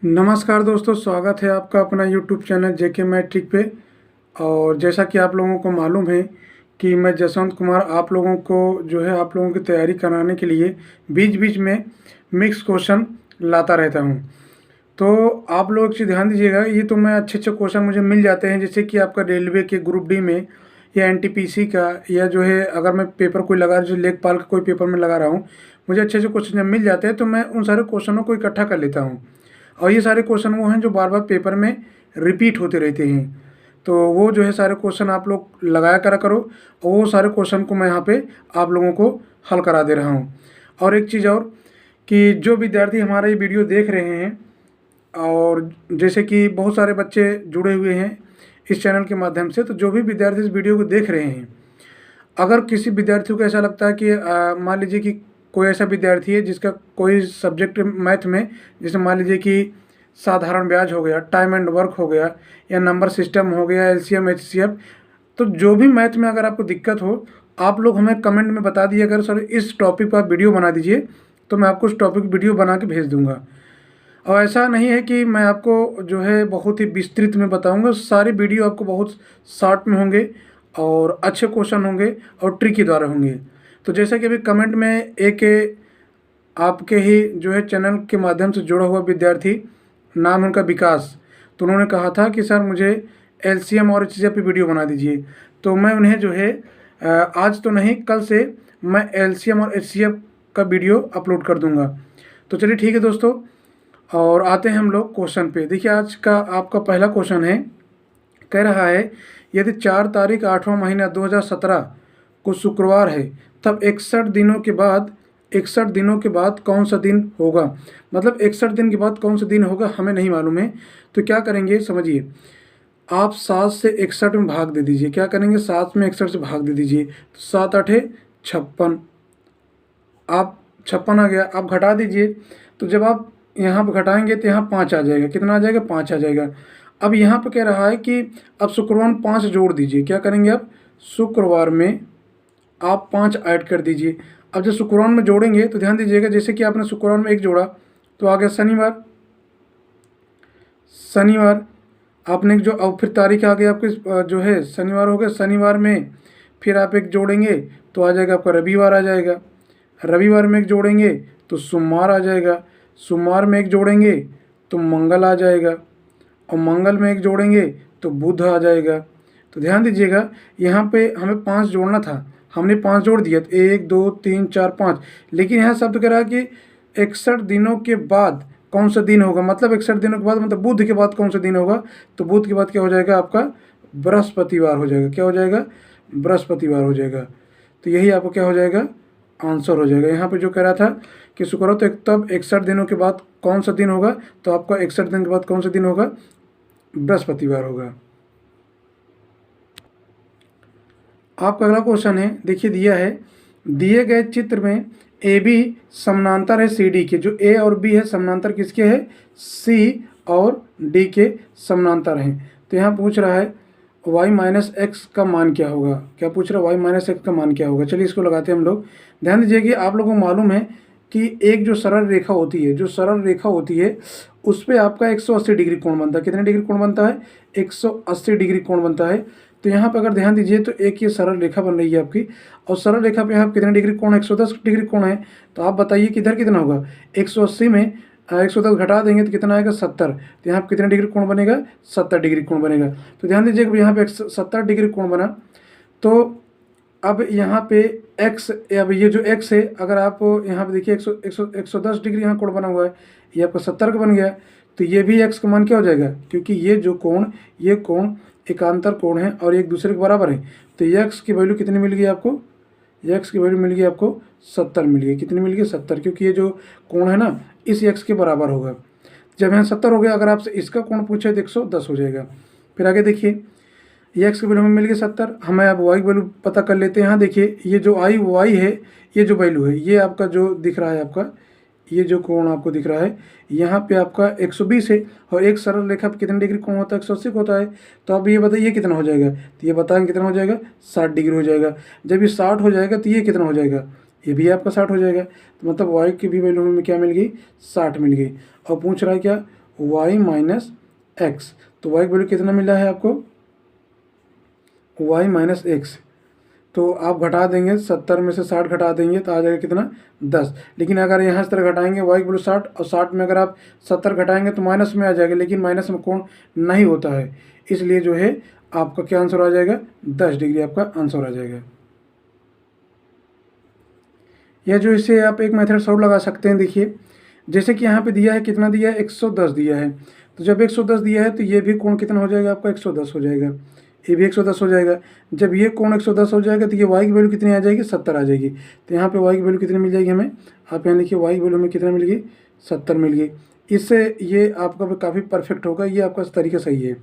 नमस्कार दोस्तों, स्वागत है आपका अपना यूट्यूब चैनल जेके मैट्रिक पे। और जैसा कि आप लोगों को मालूम है कि मैं जसवंत कुमार आप लोगों को आप लोगों की तैयारी कराने के लिए बीच बीच में मिक्स क्वेश्चन लाता रहता हूं। तो आप लोग एक चीज़ ध्यान दीजिएगा, ये तो मैं अच्छे अच्छे क्वेश्चन मुझे मिल जाते हैं, जैसे कि आपका रेलवे के ग्रुप डी में या एनटीपीसी का, या अगर मैं पेपर कोई लगा जो लेखपाल का कोई पेपर में लगा रहा हूँ, मुझे अच्छे अच्छे क्वेश्चन जब मिल जाते हैं तो मैं उन सारे क्वेश्चनों को इकट्ठा कर लेता हूँ। और ये सारे क्वेश्चन वो हैं जो बार बार पेपर में रिपीट होते रहते हैं। तो वो सारे क्वेश्चन आप लोग लगाया करा करो, और वो सारे क्वेश्चन को मैं यहाँ पे आप लोगों को हल करा दे रहा हूँ। और एक चीज़ और, कि जो विद्यार्थी हमारा ये वीडियो देख रहे हैं, और जैसे कि बहुत सारे बच्चे जुड़े हुए हैं इस चैनल के माध्यम से, तो जो भी विद्यार्थी इस वीडियो को देख रहे हैं, अगर किसी विद्यार्थी को ऐसा लगता है कि मान लीजिए कि कोई ऐसा विद्यार्थी है जिसका कोई सब्जेक्ट मैथ में, जैसे मान लीजिए कि साधारण ब्याज हो गया, टाइम एंड वर्क हो गया, या नंबर सिस्टम हो गया, एलसीएम एचसीएफ, तो जो भी मैथ में अगर आपको दिक्कत हो, आप लोग हमें कमेंट में बता दिए, अगर सर इस टॉपिक पर वीडियो बना दीजिए, तो मैं आपको उस टॉपिक वीडियो बना के भेज दूँगा। और ऐसा नहीं है कि मैं आपको बहुत ही विस्तृत में बताऊंगा, सारे वीडियो आपको बहुत शॉर्ट में होंगे और अच्छे क्वेश्चन होंगे और ट्रिक के द्वारा होंगे। तो जैसा कि अभी कमेंट में एक आपके ही चैनल के माध्यम से जुड़ा हुआ विद्यार्थी, नाम उनका विकास, तो उन्होंने कहा था कि सर मुझे एलसीएम और एचसीएफ पे वीडियो बना दीजिए। तो मैं उन्हें आज तो नहीं, कल से मैं एलसीएम और एचसीएफ का वीडियो अपलोड कर दूंगा। तो चलिए ठीक है दोस्तों, और आते हैं हम लोग क्वेश्चन पे। देखिए आज का आपका पहला क्वेश्चन है, कह रहा है यदि 4 तारीख 8वां महीना 2017 को शुक्रवार है, तब 61 दिनों के बाद कौन सा दिन होगा। मतलब 61 दिन के बाद कौन सा दिन होगा हमें नहीं मालूम है। तो क्या करेंगे समझिए, आप 7 से 61 में भाग दे दीजिए। क्या करेंगे, 7 में 61 से भाग दे दीजिए, तो 7 8 56, आप 56 आ गया। आप घटा दीजिए, तो जब आप यहाँ पर घटाएंगे तो यहाँ 5 आ जाएगा। कितना आ जाएगा, 5 आ जाएगा। अब यहाँ पर कह रहा है कि अब शुक्रवार में 5 जोड़ दीजिए। क्या करेंगे, अब शुक्रवार में आप 5 ऐड कर दीजिए। अब जब शुक्रवार में जोड़ेंगे तो ध्यान दीजिएगा, जैसे कि आपने शुक्रवार में 1 जोड़ा तो आ गया शनिवार। आपने अब फिर तारीख आ गई आपके शनिवार हो गया। शनिवार में फिर आप 1 जोड़ेंगे तो आ जाएगा आपका रविवार आ जाएगा। रविवार में 1 जोड़ेंगे तो सोमवार आ जाएगा। सोमवार में 1 जोड़ेंगे तो मंगल आ जाएगा, और मंगल में 1 जोड़ेंगे तो बुध आ जाएगा। तो ध्यान दीजिएगा, यहाँ पे हमें 5 जोड़ना था, हमने 5 जोड़ दिया, तो 1 2 3 4 5। लेकिन यहाँ शब्द कह रहा है कि 61 दिनों के बाद कौन सा दिन होगा। मतलब 61 दिनों के बाद मतलब बुध के बाद कौन सा दिन होगा। तो बुध के बाद क्या हो जाएगा, आपका बृहस्पतिवार हो जाएगा। क्या हो जाएगा, बृहस्पतिवार हो जाएगा। तो यही आपको क्या हो जाएगा, आंसर हो जाएगा। यहाँ पे जो कह रहा था कि शुक्र तो तब 61 दिनों के बाद कौन सा दिन होगा, तो आपका 61 दिन के बाद कौन सा दिन होगा, बृहस्पतिवार होगा। आपका अगला क्वेश्चन है, देखिए दिया है, दिए गए चित्र में ए बी समानांतर है सी डी के। जो ए और बी है समानांतर किसके है, सी और डी के समानांतर हैं। तो यहाँ पूछ रहा है y माइनस एक्स का मान क्या होगा। क्या पूछ रहा है, y माइनस एक्स का मान क्या होगा। चलिए इसको लगाते हैं हम लोग। ध्यान दीजिए कि आप लोगों को मालूम है कि एक जो सरल रेखा होती है, उस पर आपका 180 डिग्री कोण बनता है। कितने डिग्री कोण बनता है, 180 डिग्री कोण बनता है। तो यहाँ पर अगर ध्यान दीजिए तो एक ये सरल रेखा बन रही है आपकी, और सरल रेखा पे यहाँ कितने डिग्री कोण है, 110 डिग्री कोण है। तो आप बताइए किधर कितना होगा, 180 में 110 घटा देंगे तो कितना आएगा, 70। तो यहाँ पर कितने डिग्री कोण बनेगा, 70 डिग्री कोण बनेगा। तो ध्यान दीजिए यहाँ पे 70 डिग्री कोण बना। तो अब यहाँ पे x, अब ये जो x है, अगर आप यहाँ पे देखिए 110 डिग्री यहाँ कोण बना हुआ है, ये आपका 70 का बन गया। तो ये भी x का मान क्या हो जाएगा, क्योंकि ये कोण एकांतर कोण है और एक दूसरे के बराबर है। तो x की वैल्यू कितनी मिल गई आपको, x की वैल्यू मिल गई आपको 70 मिल गई। कितनी मिल गई, 70, क्योंकि ये जो कोण है ना इस x के बराबर होगा। जब यहाँ 70 हो गया, अगर आपसे इसका कोण पूछे तो 110 हो जाएगा। फिर आगे देखिए, ये x की वैल्यू हमें मिल गई 70। हमें अब y की वैल्यू पता कर लेते हैं। यहाँ देखिए, ये जो y है, ये जो वैल्यू है, ये आपका जो दिख रहा है, आपका ये जो कोण आपको दिख रहा है, यहाँ पे आपका 120 है, और एक सरल रेखा पे कितने डिग्री कोण होता है, 180 का होता है। तो अब ये बताइए कितना हो जाएगा। तो ये बताएंगे कितना हो जाएगा, 60 डिग्री हो जाएगा। जब ये 60 हो जाएगा तो ये कितना हो जाएगा, ये भी आपका 60 हो जाएगा। तो मतलब y की भी वैल्यू हमें क्या मिल गई, 60 मिल गई। और पूछ रहा है क्या, y माइनस एक्स। तो y की वैल्यू कितना मिला है आपको, y माइनस एक्स। तो आप घटा देंगे 70 में से 60 घटा देंगे तो आ जाएगा कितना, 10। लेकिन अगर यहाँ इस तरह घटाएंगे y की वैल्यू 60 और 60 में अगर आप 70 घटाएंगे तो माइनस में आ जाएगा, लेकिन माइनस में कोण नहीं होता है, इसलिए जो है आपका क्या आंसर आ जाएगा, 10 डिग्री आपका आंसर आ जाएगा। या जो इससे आप एक मेथड और लगा सकते हैं। देखिए जैसे कि यहाँ पे दिया है, कितना दिया है, 110 दिया है। तो जब 110 दिया है तो ये भी कोण कितना हो जाएगा आपका, 110 हो जाएगा, ये भी 110 हो जाएगा। जब ये कोण 110 हो जाएगा तो ये y की वैल्यू कितनी आ जाएगी, 70 आ जाएगी। तो यहाँ पे y की वैल्यू कितनी मिल जाएगी हमें, आप यहाँ देखिए y की वैल्यू में कितना मिल गई, 70 मिल गई। इससे ये आपका काफ़ी परफेक्ट होगा, ये आपका तरीका सही है।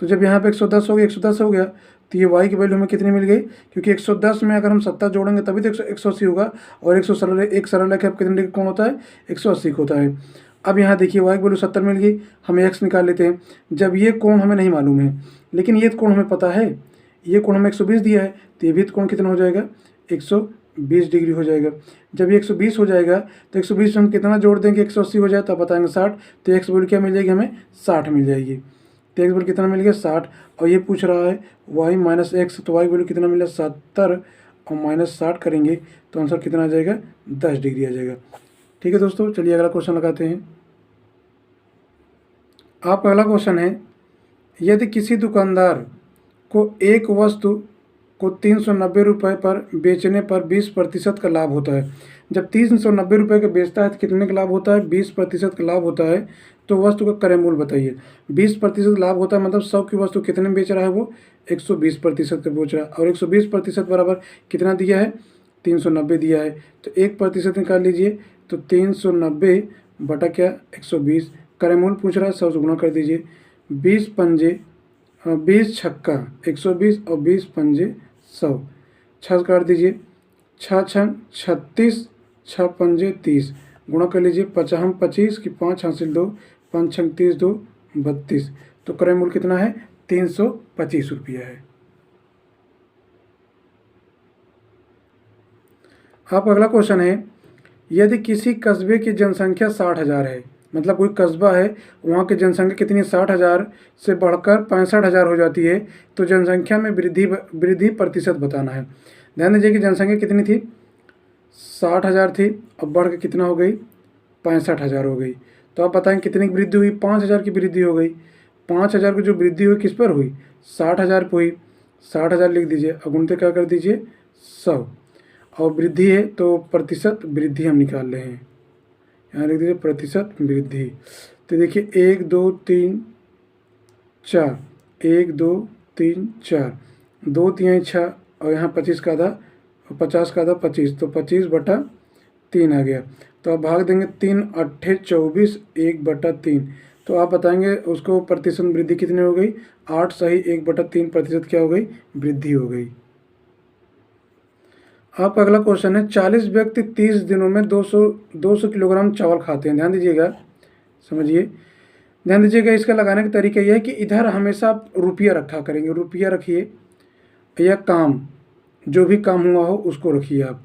तो जब यहाँ पे 110 हो गया, 110 हो गया तो ये y की वैल्यू हमें कितनी मिल गई, क्योंकि 110 में अगर हम 70 जोड़ेंगे तभी तो 180 होगा, और एक सरल रेखा कितने डिग्री कोण होता है, 180 का होता है। अब यहाँ देखिए y की वैल्यू 70 मिल गई, हम x निकाल लेते हैं। जब ये कोण हमें नहीं मालूम है, लेकिन ये कोण हमें पता है, ये कोण हमें 120 दिया है, तो ये भी कोण कितना हो जाएगा, 120 डिग्री हो जाएगा। जब ये 120 हो जाएगा तो 120 में हम कितना जोड़ देंगे, 180 हो जाए तो बताएंगे 60। तो x वैल्यू क्या मिल जाएगी हमें, 60 मिल जाएगी। तो x वैल्यू कितना मिल गया, 60। और ये पूछ रहा है y माइनस एक्स, तो y वैल्यू कितना मिला, 70 और माइनस 60 करेंगे तो आंसर कितना आ जाएगा, 10 डिग्री आ जाएगा। ठीक है दोस्तों, चलिए अगला क्वेश्चन लगाते हैं। आप अगला क्वेश्चन है, यदि किसी दुकानदार को एक वस्तु को 390 रुपये पर बेचने पर 20% का लाभ होता है। जब 390 रुपये का बेचता है तो कितने का लाभ होता है, 20% का लाभ होता है। तो वस्तु का क्रय मूल्य बताइए। 20% लाभ होता है मतलब 100 की वस्तु कितने में बेच रहा है, वो 120% का बेच रहा है। और 120% बराबर कितना दिया है, 390 दिया है। तो 1% निकाल लीजिए, तो 390 बटा क्या, 120। क्रय मूल्य पूछ रहा है, 100 से गुणा कर दीजिए। 20 पंजे 20 छक्का 120 और 20 पंजे 100, 6 काट दीजिए, 6 छंग 36, 6 पंजे 30, गुणा कर लीजिए। 5 25 की 5 हासिल 2, 5 छंग 30, 2 32। तो क्रय मूल्य कितना है, 325 रुपया है। आप अगला क्वेश्चन है, यदि किसी कस्बे की जनसंख्या 60,000 है, मतलब कोई कस्बा है वहाँ की जनसंख्या कितनी, 60,000 से बढ़कर 65,000 हो जाती है, तो जनसंख्या में वृद्धि प्रतिशत बताना है। ध्यान दीजिए कि जनसंख्या कितनी थी, 60,000 थी, अब बढ़ के कितना हो गई, 65,000 हो गई। तो आप बताएं कितनी की वृद्धि हुई, 5,000 की वृद्धि हो गई। 5,000 की जो वृद्धि हुई किस पर हुई, 60,000 पर हुई। 60,000 लिख दीजिए, अगुणते क्या कर दीजिए, 100। और वृद्धि है तो प्रतिशत वृद्धि हम निकाल रहे हैं, यहाँ लिख दीजिए प्रतिशत वृद्धि। तो देखिए 1 2 3 4, 1 2 3 4, 2 3 6 और यहाँ 25 का आधा, 50 का आधा 25, तो 25 बटा 3 आ गया। तो आप भाग देंगे, 3 8 24, 1 बटा 3। तो आप बताएंगे उसको प्रतिशत वृद्धि कितनी हो गई, 8 सही 1 बटा 3 प्रतिशत क्या हो गई, वृद्धि हो गई। आपका अगला क्वेश्चन है, 40 व्यक्ति 30 दिनों में 200 किलोग्राम चावल खाते हैं। ध्यान दीजिएगा, समझिए, ध्यान दीजिएगा। इसका लगाने का तरीका यह है कि इधर हमेशा आप रुपया रखा करेंगे, रुपया रखिए, या काम, जो भी काम हुआ हो उसको रखिए आप,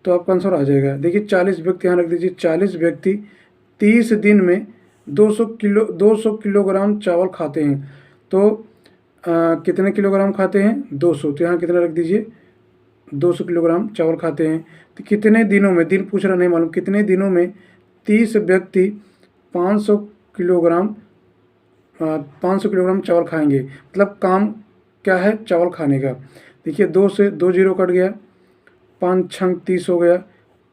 तो आपका आंसर आ जाएगा। देखिए 40 व्यक्ति यहाँ रख दीजिए, 40 व्यक्ति 30 दिन में 200 किलोग्राम चावल खाते हैं। तो कितने किलोग्राम खाते हैं, 200। तो यहाँ कितना रख दीजिए, 200 किलोग्राम चावल खाते हैं। तो कितने दिनों में, दिन पूछ रहा नहीं मालूम, कितने दिनों में 30 व्यक्ति 500 किलोग्राम चावल खाएंगे। मतलब काम क्या है, चावल खाने का। देखिए 2 से 2 जीरो कट गया, 5 छंग 30 हो गया,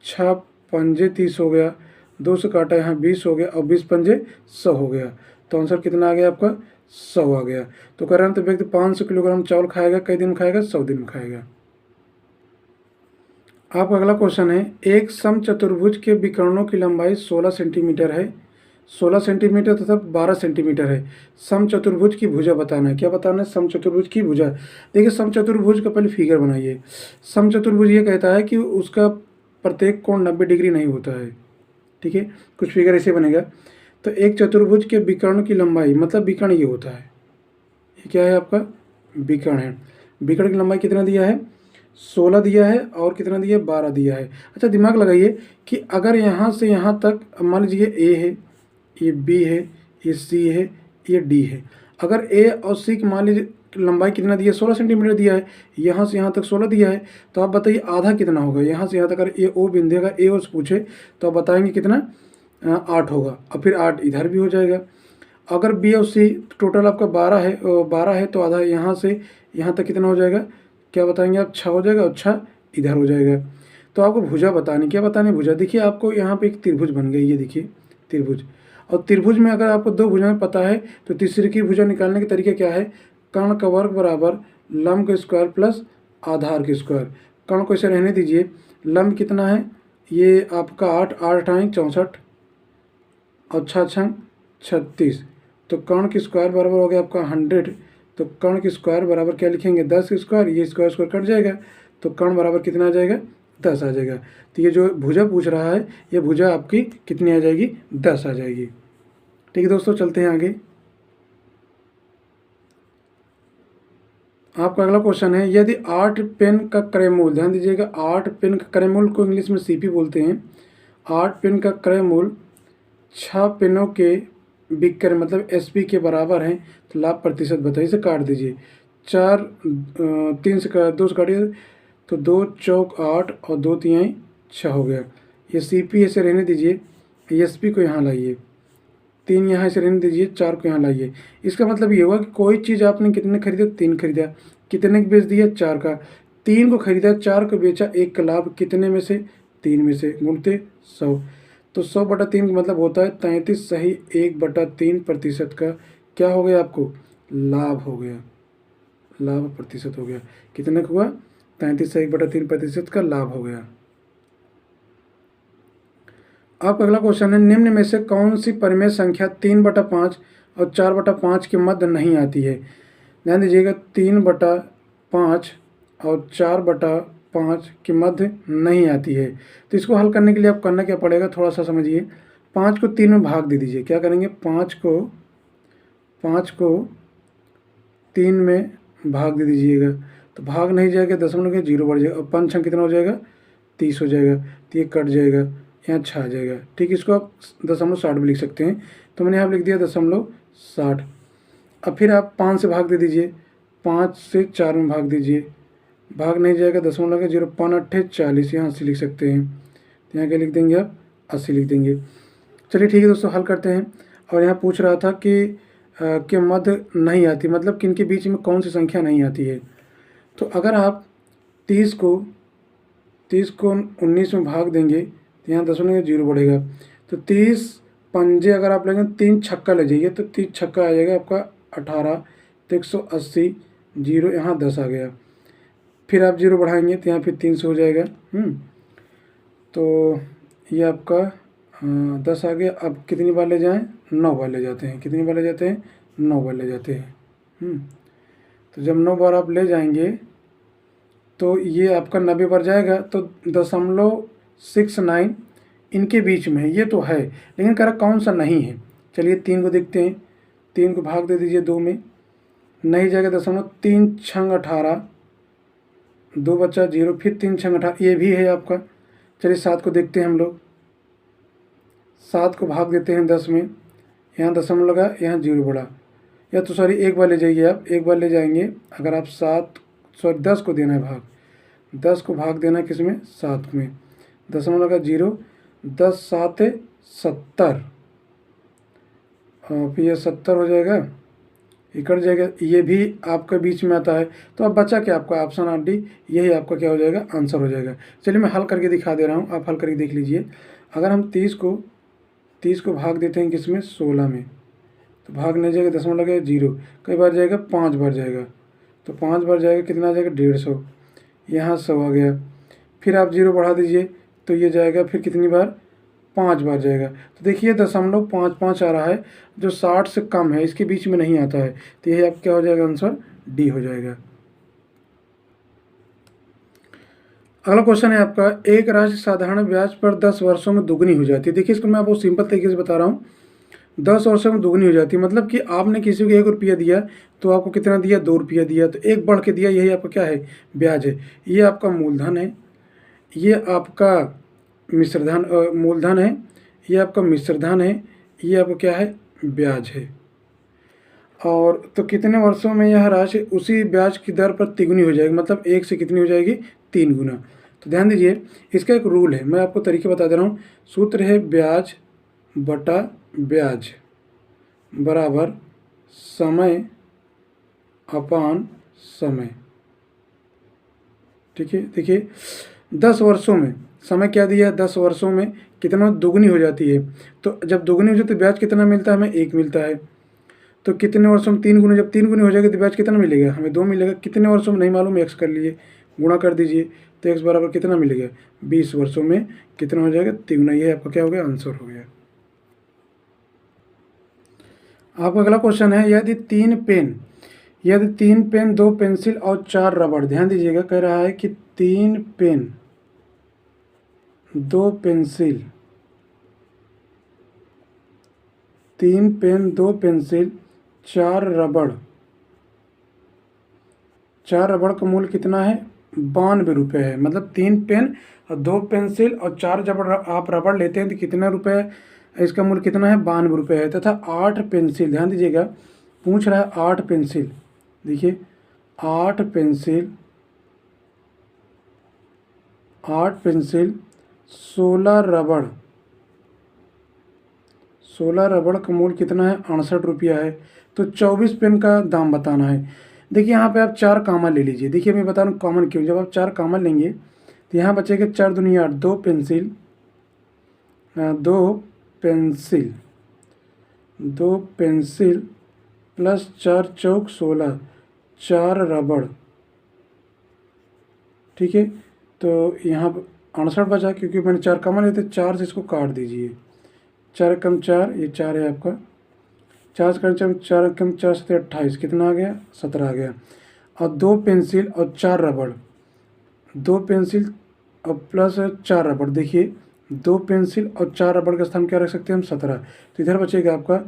6 पंजे 30 हो गया, 2 से काटा यहाँ 20 हो गया, और 20 पंजे 100 हो गया। तो आंसर कितना आ गया आपका, 100 आ गया। तो कह रहे हैं तो व्यक्ति 500 किलोग्राम चावल खाएगा, कई दिन में खाएगा, 100 दिन में खाएगा। आपका अगला क्वेश्चन है, एक समचतुर्भुज के विकर्णों की लंबाई 16 सेंटीमीटर है, 16 सेंटीमीटर तथा 12 सेंटीमीटर है। समचतुर्भुज की भुजा बताना है। क्या बताना है, समचतुर्भुज की भुजा। देखिए समचतुर्भुज का पहले फिगर बनाइए। समचतुर्भुज ये कहता है कि उसका प्रत्येक कोण 90 डिग्री नहीं होता है, ठीक है। कुछ फिगर ऐसे बनेगा। तो एक चतुर्भुज के विकर्ण की लंबाई, मतलब विकर्ण ये होता है, ये क्या है आपका, विकर्ण है। विकर्ण की लंबाई कितना दिया है, 16 दिया है, और कितना दिया है, 12 दिया है। अच्छा दिमाग लगाइए कि अगर यहाँ से यहाँ तक मान लीजिए ए है, ये बी है, ये सी है, ये डी है। अगर ए और सी की मान लीजिए लंबाई कितना दिया, 16 सेंटीमीटर दिया है, यहाँ से यहाँ तक 16 दिया है, तो आप बताइए आधा कितना होगा। यहाँ से यहाँ तक अगर ए ओ बिंदु अगर ए और से पूछे तो आप बताएंगे कितना 8 होगा, और फिर 8 इधर भी हो जाएगा। अगर बी और सी टोटल आपका 12 है तो आधा यहाँ से यहाँ तक कितना हो जाएगा, क्या बताएंगे आप, 6 हो जाएगा, और 6 इधर हो जाएगा। तो आपको भुजा बतानी, क्या बतानी, भुजा। देखिए आपको यहाँ पे एक त्रिभुज बन गई, ये देखिए त्रिभुज। और त्रिभुज में अगर आपको 2 भुजाएं पता है तो तीसरी की भुजा निकालने का तरीका क्या है, कर्ण का वर्ग बराबर लंब का स्क्वायर प्लस आधार के स्क्वायर। कर्ण को इसे रहने दीजिए, लंब कितना है, ये आपका 8, 8 आए 64 और 6 36, तो कर्ण की स्क्वायर बराबर हो गया आपका 100। तो कर्ण की स्क्वायर बराबर क्या लिखेंगे, 10 स्क्वायर, ये स्क्वायर स्क्वायर कट जाएगा, तो कर्ण बराबर कितना आ जाएगा, 10 आ जाएगा। तो ये जो भुजा पूछ रहा है, ये भुजा आपकी कितनी आ जाएगी, 10 आ जाएगी। ठीक है दोस्तों, चलते हैं आगे। आपका अगला क्वेश्चन है, यदि 8 पेन का क्रय मूल्य, ध्यान दीजिएगा, 8 पेन का क्रय मूल्य को इंग्लिश में सीपी बोलते हैं। 8 पेन का क्रय मूल्य 6 पेनों के बिक्कर मतलब एसपी के बराबर है, तो लाभ प्रतिशत बताइए। इसे काट दीजिए, 3 से 2 से काटिए तो 2 चौक 8 और 2 तिहाई 6 हो गया। ये सीपी ऐसे रहने दीजिए, एसपी को यहाँ लाइए, 3 यहाँ से रहने दीजिए, 4 को यहाँ लाइए। इसका मतलब ये हुआ कि कोई चीज़ आपने कितने खरीदा, 3 खरीदा, कितने को बेच दिया, 4 का। 3 को खरीदा, 4 को बेचा, 1 का लाभ, कितने में से, 3 में से, गुणते 100। तो 100/3 का मतलब होता है 33 सही 1/3% का क्या हो गया, आपको लाभ हो गया, लाभ प्रतिशत हो गया। कितने का हुआ, 33 सही 1/3% का लाभ हो गया। अब अगला क्वेश्चन है, निम्न में से कौन सी परिमेय संख्या 3/5 और 4/5 के मध्य नहीं आती है। ध्यान दीजिएगा, 3/5 और 4/5 के मध्य नहीं आती है। तो इसको हल करने के लिए आप करना क्या पड़ेगा, थोड़ा सा समझिए। 5 को 3 में भाग दे दीजिए, क्या करेंगे, 5 को 3 में भाग दे दीजिएगा, तो भाग नहीं जाएगा, दशमलव के 0 बढ़ जाएगा, और 5 छः कितना हो जाएगा, 30 हो जाएगा। तो ये कट जाएगा, यहाँ 6 आ जाएगा। ठीक, इसको आप 0.60 भी लिख सकते हैं, तो मैंने यहाँ लिख दिया 0.60। अब फिर आप 5 से भाग दे दीजिए, 5 से 4 में भाग दीजिए, भाग नहीं जाएगा, दशमलव के 0, 5 8 40, यहाँ 80 लिख सकते हैं। तो यहाँ क्या लिख देंगे आप, 80 लिख देंगे। चलिए ठीक है दोस्तों, हल करते हैं। और यहाँ पूछ रहा था कि मध्य नहीं आती, मतलब किन के बीच में कौन सी संख्या नहीं आती है। तो अगर आप 30 को 19 में भाग देंगे तो यहाँ 0.0 बढ़ेगा, तो 30 पंजे अगर आप लेंगे, 3 छक्का ले जाइए, तो 30 छक्का आ जाएगा आपका 18, तो 180, 0 यहाँ 10 आ गया। फिर आप 0 बढ़ाएंगे तो यहाँ फिर 300 हो जाएगा। तो ये आपका 10 आ गया। अब कितनी बार ले जाएं, 9 बार ले जाते हैं। कितनी बार ले जाते हैं, 9 बार ले जाते हैं। तो जब 9 बार आप ले जाएंगे तो ये आपका 90 बार जाएगा, तो 0.69 इनके बीच में है, ये तो है, लेकिन कह रहा कौन सा नहीं है। चलिए 3 को देखते हैं, 3 को भाग दे दीजिए 2 में, नहीं जाएगा, 0.3 छंग 18, 2 बचा 0, फिर 3 छंग 18, ये भी है आपका। चलिए 7 को देखते हैं हम लोग, 7 को भाग देते हैं 10 में, यहाँ दशमलव लगा, यहाँ 0 बढ़ा, या तो सॉरी एक बार ले जाइए आप, एक बार ले जाएंगे। अगर आप 10 को देना है भाग, 10 को भाग देना है किस में, 7 में, दशमलव लगा 0, 10 7 70, और फिर ये 70 हो जाएगा, ये कट जाएगा, ये भी आपके बीच में आता है। तो अब बचा क्या आपका, ऑप्शन 8 डी, यही आपका क्या हो जाएगा, आंसर हो जाएगा। चलिए मैं हल करके दिखा दे रहा हूँ, आप हल करके देख लीजिए। अगर हम 30 को भाग देते हैं किस में, 16 में, तो भाग नहीं जाएगा, दशमलव लगे 0, कई बार जाएगा, 5 बार जाएगा, तो 5 बार जाएगा, कितना आ जाएगा, 150, यहाँ 100 आ गया। फिर आप 0 बढ़ा दीजिए तो ये जाएगा, फिर कितनी बार, 5 बार जाएगा। तो देखिए 0.55 आ रहा है, जो 60 से कम है, इसके बीच में नहीं आता है, तो यही आप क्या हो जाएगा, आंसर डी हो जाएगा। अगला क्वेश्चन है आपका, एक राशि साधारण ब्याज पर 10 वर्षों में दुगनी हो जाती है। देखिए इसको मैं बहुत सिंपल तरीके से बता रहा हूँ, 10 वर्षों में दुगनी हो जाती है, मतलब कि आपने किसी को 1 रुपया दिया तो आपको कितना दिया, 2 रुपया दिया, तो 1 बढ़ के दिया, यही आपका क्या है, ब्याज है। ये आपका मूलधन है, ये आपका मिश्रधन, मूलधन है, ये आपका मिश्रधन है, ये आपका क्या है, ब्याज है। और तो कितने वर्षों में यह राशि उसी ब्याज की दर पर तिगुनी हो जाएगी, मतलब 1 से कितनी हो जाएगी, 3 गुना। तो ध्यान दीजिए, इसका एक रूल है, मैं आपको तरीके बता दे रहा हूँ। सूत्र है ब्याज बटा ब्याज बराबर समय अपान समय। ठीक है, देखिए 10 वर्षों में समय क्या दिया है, 10 वर्षों में कितना दुगनी हो जाती है। तो जब दुगनी हो जाती है तो ब्याज कितना मिलता है, हमें 1 मिलता है। तो कितने वर्षों में 3 गुना, जब 3 गुनी हो जाएगी तो ब्याज कितना मिलेगा, हमें 2 मिलेगा। कितने वर्षों में नहीं मालूम, एक्स कर लिए, गुणा कर दीजिए, तो एक्स बराबर कितना मिलेगा, 20 वर्षों में कितना हो जाएगा, 3 गुना। ये आपका क्या हो गया, आंसर हो गया। आपका अगला क्वेश्चन है, यदि 3 पेन 2 पेंसिल और 4 रबड़, ध्यान दीजिएगा, कह रहा है कि 3 पेन 2 पेंसिल 3 पेन 2 पेंसिल 4 रबड़, 4 रबड़ का मूल्य कितना है, 92 रुपये है। मतलब 3 पेन और 2 पेंसिल और 4 जब आप रबड़ लेते हैं तो कितने रुपए है, इसका मूल्य कितना है, 92 रुपये है। तथा 8 पेंसिल, ध्यान दीजिएगा, पूछ रहा है 8 पेंसिल, देखिए 8 पेंसिल 16 रबड़, 16 रबड़ का मूल्य कितना है, 68 रुपया है। तो 24 पेन का दाम बताना है। देखिए यहाँ पे आप 4 कामन ले लीजिए। देखिए मैं बता रहा हूँ कॉमन क्यों, जब आप 4 कामन लेंगे तो यहाँ बचेगा 4 दूनी 8, 2 पेंसिल 2 पेंसिल प्लस 4 चौक 16, 4 रबड़। ठीक है, तो यहाँ 68 बचा, क्योंकि मैंने 4 कामन लेते, 4 से इसको काट दीजिए, 4 कम 4, ये 4 है आपका, 4 कम 4 कम 4 से 28, कितना आ गया, 17 आ गया। और 2 पेंसिल और 4 रबड़, 2 पेंसिल और प्लस 4 रबड़, देखिए 2 पेंसिल और 4 रबड़ का स्थान क्या रख सकते हैं हम, 17। तो इधर बचेगा आपका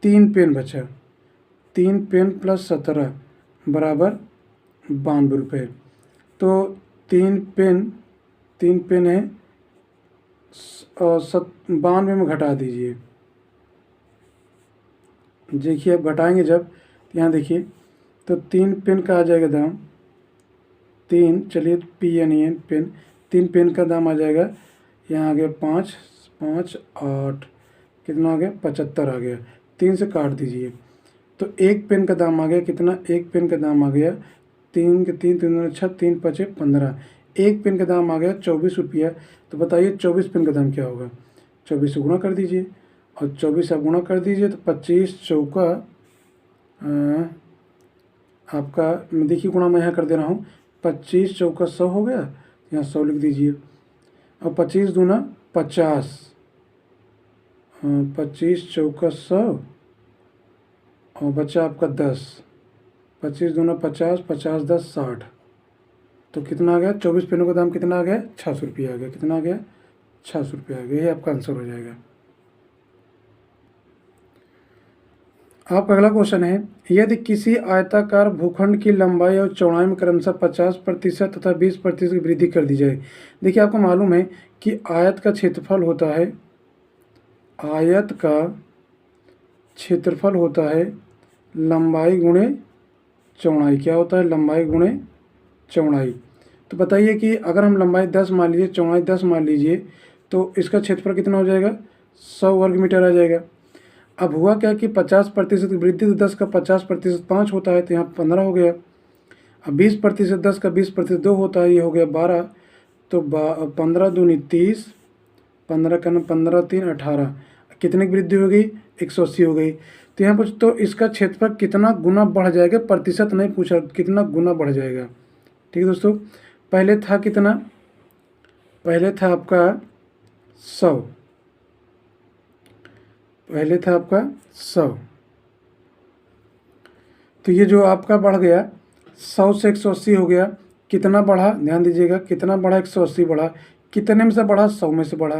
3 पेन बचा, 3 पेन प्लस 17 बराबर 92 रुपये। तो 3 पेन है और 92 में घटा दीजिए। देखिए अब घटाएंगे जब, यहाँ देखिए, तो 3 पेन का आ जाएगा दाम 3, चलिए PN पेन, 3 पेन का दाम आ जाएगा, यहाँ आ गया 5 5 8, कितना आ गया, 75 आ गया। 3 से काट दीजिए, तो 1 पेन का दाम आ गया कितना, 1 पेन का दाम आ गया 3 के 3 3 6 3 5 15, 1 पेन का दाम आ गया 24 रुपया। तो बताइए 24 पेन का दाम क्या होगा, 24 से गुणा कर दीजिए, और 24 आप गुणा कर दीजिए तो 25 चौका आपका, देखिए गुणा मैं यहाँ कर दे रहा हूँ, 25 चौका 100 हो गया, यहाँ 100 लिख दीजिए, और 25 दूना 50, 25 चौका 100 और बचा आपका 10, 25 दूना 50, 50 10 60, तो कितना आ गया, 24 पेनों का दाम कितना आ गया, 600 रुपया आ गया। कितना आ गया, 600 रुपया आ गया। ये आपका आंसर हो जाएगा। आपका अगला क्वेश्चन है, यदि किसी आयताकार भूखंड की लंबाई और चौड़ाई में क्रमशः 50% तथा 20% की वृद्धि कर दी जाए। देखिए आपको मालूम है कि आयत का क्षेत्रफल होता है, आयत का क्षेत्रफल होता है लंबाई गुणे चौड़ाई। क्या होता है, लंबाई गुणे चौड़ाई। तो बताइए कि अगर हम लंबाई 10 मान लीजिए, चौड़ाई 10 मान लीजिए, तो इसका क्षेत्रफल कितना हो जाएगा, 100 वर्ग मीटर आ जाएगा। अब हुआ क्या कि 50% की वृद्धि, तो 10 का 50% 5 होता है, तो यहाँ 15 हो गया। अब 20% 10 का 20% 2 होता है, ये हो गया 12, तो 15 दूनी 30, 15 का 15 3 18, कितने की वृद्धि हो गई, 180 हो गई। तो यहाँ पर तो इसका क्षेत्रफल कितना गुना बढ़ जाएगा, प्रतिशत नहीं पूछा, कितना गुना बढ़ जाएगा। ठीक है दोस्तों, पहले था कितना, पहले था आपका 100, पहले था आपका 100, तो ये जो आपका बढ़ गया 100 से 180 हो गया, कितना बढ़ा, ध्यान दीजिएगा, कितना बढ़ा, 180 बढ़ा, कितने में से बढ़ा, 100 में से बढ़ा।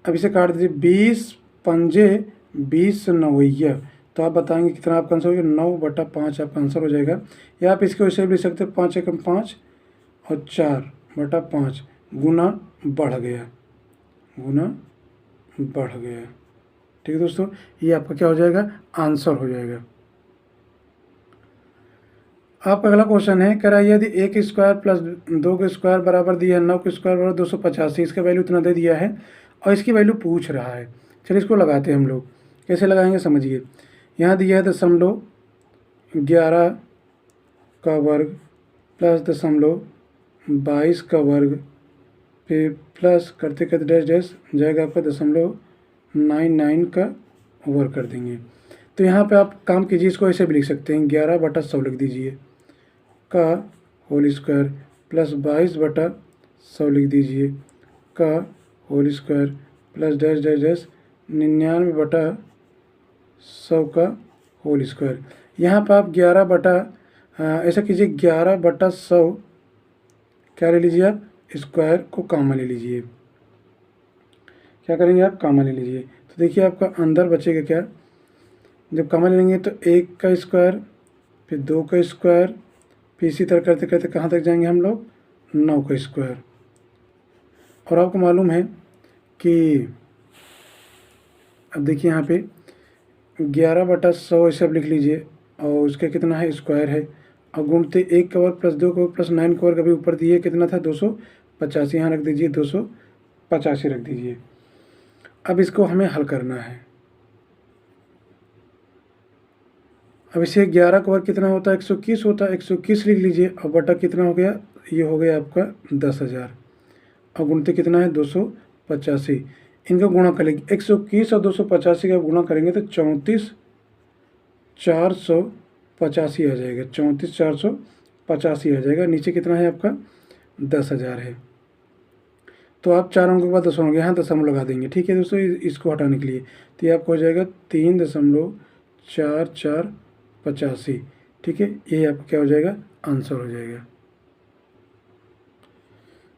अब इसे काट दीजिए, 20 पंजे 20 नवैया, तो आप बताएंगे कितना आपका आंसर हो गया, 9/5 आपका आंसर हो जाएगा। या आप इसके वैसे भी लिख सकते हैं, 5 एकम 5 और 4/5, गुना बढ़ गया, गुना बढ़ गया। ठीक है दोस्तों, ये आपका क्या हो जाएगा, आंसर हो जाएगा। आपका अगला क्वेश्चन है, कह रहा है यदि 1² प्लस 2² बराबर दिया है 9² बराबर 285, इसका वैल्यू इतना दे दिया है और इसकी वैल्यू पूछ रहा है। चलिए इसको लगाते हैं हम लोग, कैसे लगाएंगे समझिए। यहाँ दिया है 0.11 का वर्ग प्लस 0.22 का वर्ग, फिर प्लस करते करते डैश डैश जाएगा आपका 0.99 का वर्ग कर देंगे। तो यहाँ पे आप काम कीजिए, इसको ऐसे भी लिख सकते हैं, 11/100 लिख दीजिए का होल स्क्वायर प्लस 22/100 लिख दीजिए का whole square plus dash dash dash 99/100 का होल स्क्वायर। यहाँ पर आप 11 ऐसा कीजिए 11/100 क्या ले लीजिए, आप स्क्वायर को कामा ले लीजिए। क्या करेंगे आप, कामा ले लीजिए। तो देखिए आपका अंदर बचेगा क्या, जब कामा ले लेंगे तो 1 का स्क्वायर, फिर 2 का स्क्वायर, फिर इसी तरह करते करते कहाँ तक जाएंगे हम लोग, 9 का स्क्वायर। और आपको मालूम है कि अब देखिए यहाँ पे 11/100 ऐसे आप लिख लीजिए और उसका कितना है, स्क्वायर है, और गुणते 1 का वर्ग प्लस 2 का वर्ग प्लस 9 का वर्ग, अभी ऊपर दिए कितना था 285, यहाँ रख दीजिए 285 रख दीजिए। अब इसको हमें हल करना है। अब इसे 11 का वर्ग कितना होता है, 121 होता है, 121 लिख लीजिए और बटा कितना हो गया, ये हो गया आपका 10,000 और गुणते कितना है 285। इनका गुणा करेंगे, 121 और 285 का गुणा करेंगे तो 34,485 आ जाएगा, 34,485 आ जाएगा। नीचे कितना है आपका 10,000 है। तो आप 4 अंकों के बाद दशमलव, यहाँ दशमलव लगा देंगे। ठीक है दोस्तों, इसको हटाने के लिए तो ये आपको हो जाएगा 3.4485। ठीक है, ये आपका क्या हो जाएगा, आंसर हो जाएगा।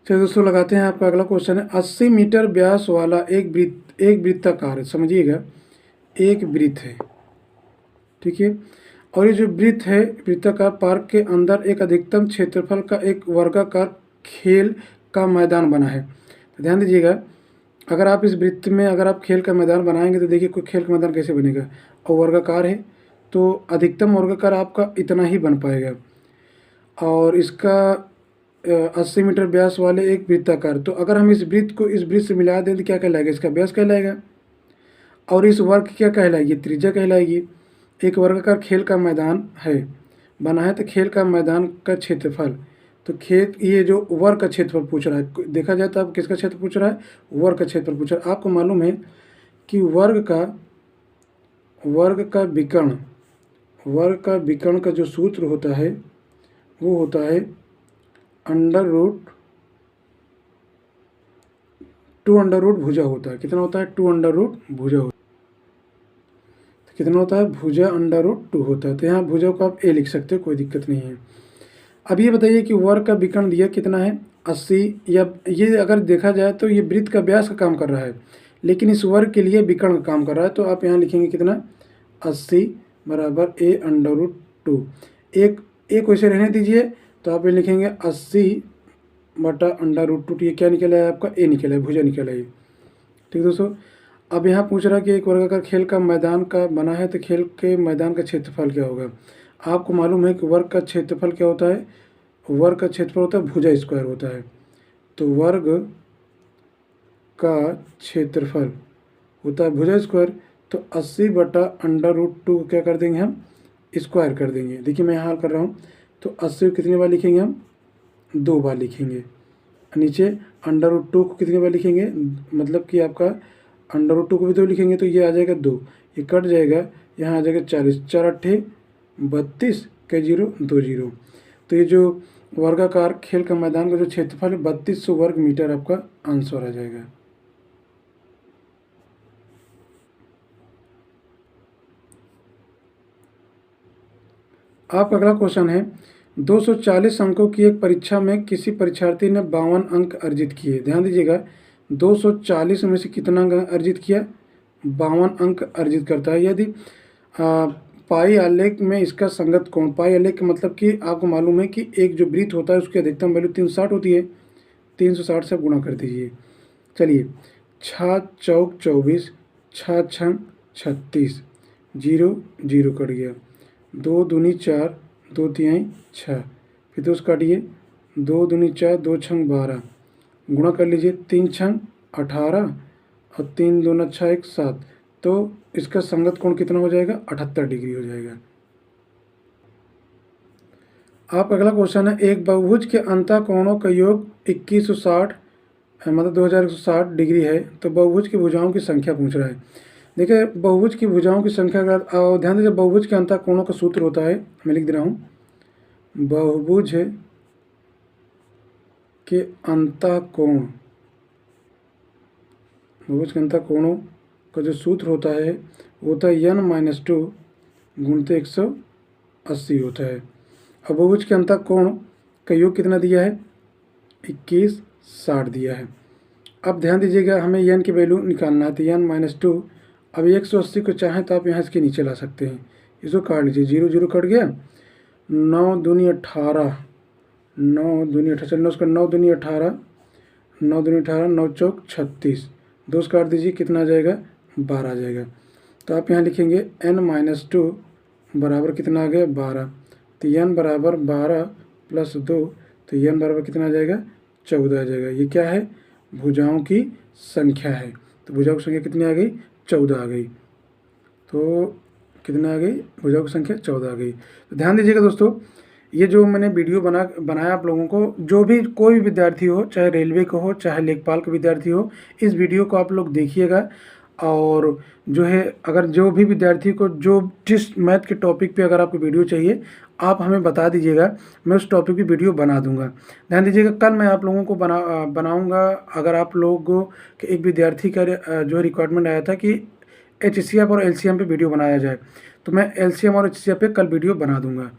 चलिए दोस्तों लगाते हैं, आपका अगला क्वेश्चन है 80 मीटर व्यास वाला एक वृत्ताकार है, समझिएगा एक वृत्त है, ठीक है, और ये जो वृत्त है वृत्ताकार पार्क के अंदर एक अधिकतम क्षेत्रफल का एक वर्गाकार खेल का मैदान बना है। तो ध्यान दीजिएगा, अगर आप इस वृत्त में अगर आप खेल का मैदान बनाएंगे तो देखिए कोई खेल का मैदान कैसे बनेगा, और वर्गाकार है तो अधिकतम वर्गाकार आपका इतना ही बन पाएगा। और इसका 80 मीटर व्यास वाले एक वृत्ताकार, तो अगर हम इस वृत्त को इस वृत्त से मिला दें तो क्या कहलाएगा, इसका व्यास कहलाएगा, और इस वर्ग क्या कहलाएगी, त्रिज्या कहलाएगी। एक वर्गाकार खेल का मैदान है बना है, तो खेल का मैदान का क्षेत्रफल, तो ये जो वर्ग का क्षेत्रफल पूछ रहा है, देखा जाए तो आप किसका क्षेत्र पूछ रहा है, वर्ग का क्षेत्रफल पूछ रहा है। आपको मालूम है कि वर्ग का विकर्ण का जो सूत्र होता है वो होता है √2 भुजा होता है। कितना होता है, 2 भुजा होता है। तो कितना होता है, भुजा √2 होता है। तो यहाँ भुजा को आप ए लिख सकते हो, कोई दिक्कत नहीं है। अब ये बताइए कि वर्ग का विकर्ण दिया कितना है 80, या ये अगर देखा जाए तो ये वृत्त का व्यास का काम कर रहा है, लेकिन इस वर्ग के लिए विकर्ण का काम कर रहा है। तो आप यहाँ लिखेंगे कितना, 80 बराबर a√2। एक वैसे रहने दीजिए, तो आप ये लिखेंगे 80/√2। ये क्या निकला है आपका, ए निकला है, भुजा निकला है। ठीक दोस्तों, अब यहाँ पूछ रहा है कि एक वर्गाकार खेल का मैदान का बना है, तो खेल के मैदान का क्षेत्रफल क्या होगा। आपको मालूम है कि वर्ग का क्षेत्रफल क्या होता है, वर्ग का क्षेत्रफल होता है भुजा स्क्वायर होता है। तो वर्ग का क्षेत्रफल होता है भुजा स्क्वायर, तो 80/√2 क्या कर देंगे हम, स्क्वायर कर देंगे। देखिए मैं यहाँ हल कर रहा हूँ, तो 80 कितनी बार लिखेंगे हम, 2 बार लिखेंगे। नीचे √2 को कितनी बार लिखेंगे, मतलब कि आपका √2 को भी 2 लिखेंगे, तो ये आ जाएगा 2, ये कट जाएगा, यहाँ आ जाएगा 40, 4 8 32 के 0 2 0। तो ये जो वर्गाकार खेल का मैदान का जो क्षेत्रफल है 3200 वर्ग मीटर आपका आंसर आ जाएगा। आपका अगला क्वेश्चन है 240 अंकों की एक परीक्षा में किसी परीक्षार्थी ने 52 अंक अर्जित किए। ध्यान दीजिएगा, 240 में से कितना अंक अर्जित किया, 52 अंक अर्जित करता है। यदि पाई आलेख में इसका संगत कोण, पाई आलेख का मतलब कि आपको मालूम है कि एक जो वृत्त होता है उसकी अधिकतम वैल्यू 360 होती है, 360 से गुणा कर दीजिए। चलिए 6 चौक 24, 6 छंग 36, 0 0 कट गया, 2 दूनी 4, 2 तिहाई 6, फिर 2 काटिए, 2 दूनी 4, 2 छंग 12, गुणा कर लीजिए, 3 छंग 18 और 3 दूना 6 1 7, तो इसका संगत कोण कितना हो जाएगा? 78 डिग्री हो जाएगा। आप अगला क्वेश्चन है, एक बहुभुज के अंतः कोणों का योग 2160 मतलब 2160 डिग्री है, तो बहुभुज की भुजाओं की संख्या पूछ रहा है। देखिए बहुभुज की भुजाओं की संख्या का ध्यान दीजिए, बहुभुज के अंतः कोणों का सूत्र होता है, मैं लिख दे रहा हूँ, बहुभुज के अंतः कोण, बहुभुज के अंतः कोणों का जो सूत्र होता है वो होता है n-2 गुणित 180 होता है। अब बहुभुज के अंतः कोण का योग कितना दिया है? 2160 दिया है। अब ध्यान दीजिएगा, हमें n की वैल्यू निकालना है, तो n-2, अब 180 को चाहें तो आप यहाँ इसके नीचे ला सकते हैं, इसको काट लीजिए, 0 0 कट गया, 9 दूनी 18, 9 दूनी 18, चलो उसका 9 दूनी 18, 9 दूनी 18, 9 चौक 36, 2 से काट दीजिए, कितना आ जाएगा? 12 आ जाएगा। तो आप यहाँ लिखेंगे n-2 बराबर कितना आ गया? 12, तो n बराबर 12 प्लस 2, तो n बराबर कितना आ जाएगा? 14 आ जाएगा। ये क्या है? भुजाओं की संख्या है। तो भुजाओं की संख्या कितनी आ गई? 14 आ गई। तो कितना आ गई? भुजाओं की संख्या 14 आ गई। तो ध्यान दीजिएगा दोस्तों, ये जो मैंने वीडियो बनाया आप लोगों को, जो भी कोई भी विद्यार्थी हो, चाहे रेलवे का हो, चाहे लेखपाल का विद्यार्थी हो, इस वीडियो को आप लोग देखिएगा। और जो है, अगर जो भी विद्यार्थी को जो जिस मैथ के टॉपिक पे अगर आपको वीडियो चाहिए, आप हमें बता दीजिएगा, मैं उस टॉपिक की वीडियो बना दूंगा। ध्यान दीजिएगा, कल मैं आप लोगों को बनाऊंगा। अगर आप लोगों के एक विद्यार्थी का जो रिक्वायरमेंट आया था कि HCF और LCM पे वीडियो बनाया जाए, तो मैं LCM और HCF पे कल वीडियो बना दूंगा।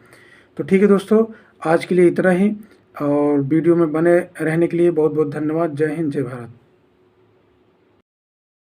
तो ठीक है दोस्तों, आज के लिए इतना ही, और वीडियो में बने रहने के लिए बहुत बहुत धन्यवाद। जय हिंद, जय भारत।